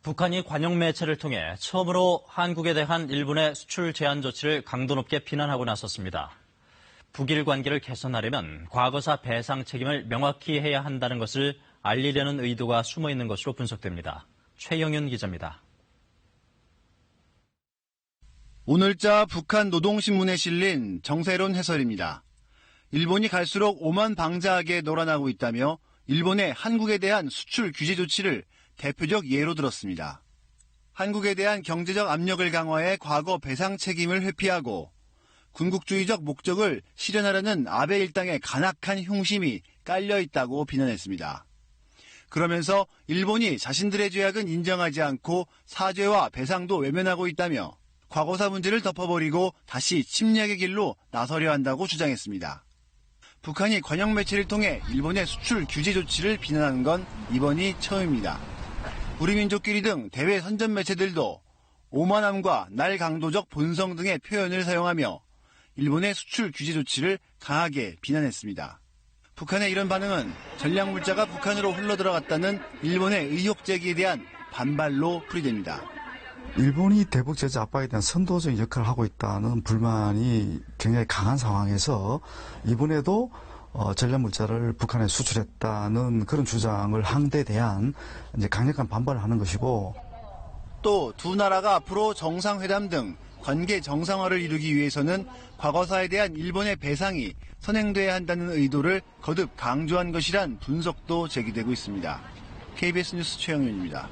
북한이 관영 매체를 통해 처음으로 한국에 대한 일본의 수출 제한 조치를 강도 높게 비난하고 나섰습니다. 북일 관계를 개선하려면 과거사 배상 책임을 명확히 해야 한다는 것을 알리려는 의도가 숨어 있는 것으로 분석됩니다. 최영윤 기자입니다. 오늘자 북한 노동신문에 실린 정세론 해설입니다. 일본이 갈수록 오만 방자하게 놀아나고 있다며 일본의 한국에 대한 수출 규제 조치를 대표적 예로 들었습니다. 한국에 대한 경제적 압력을 강화해 과거 배상 책임을 회피하고 군국주의적 목적을 실현하려는 아베 일당의 간악한 흉심이 깔려있다고 비난했습니다. 그러면서 일본이 자신들의 죄악은 인정하지 않고 사죄와 배상도 외면하고 있다며 과거사 문제를 덮어버리고 다시 침략의 길로 나서려 한다고 주장했습니다. 북한이 관영 매체를 통해 일본의 수출 규제 조치를 비난하는 건 이번이 처음입니다. 우리 민족끼리 등 대외 선전 매체들도 오만함과 날강도적 본성 등의 표현을 사용하며 일본의 수출 규제 조치를 강하게 비난했습니다. 북한의 이런 반응은 전략물자가 북한으로 흘러들어갔다는 일본의 의혹 제기에 대한 반발로 풀이됩니다. 일본이 대북 제재 압박에 대한 선도적인 역할을 하고 있다는 불만이 굉장히 강한 상황에서 이번에도 전략물자를 북한에 수출했다는 그런 주장을 한 데 대한 이제 강력한 반발을 하는 것이고, 또 두 나라가 앞으로 정상회담 등 관계 정상화를 이루기 위해서는 과거사에 대한 일본의 배상이 선행돼야 한다는 의도를 거듭 강조한 것이란 분석도 제기되고 있습니다. KBS 뉴스 최영윤입니다.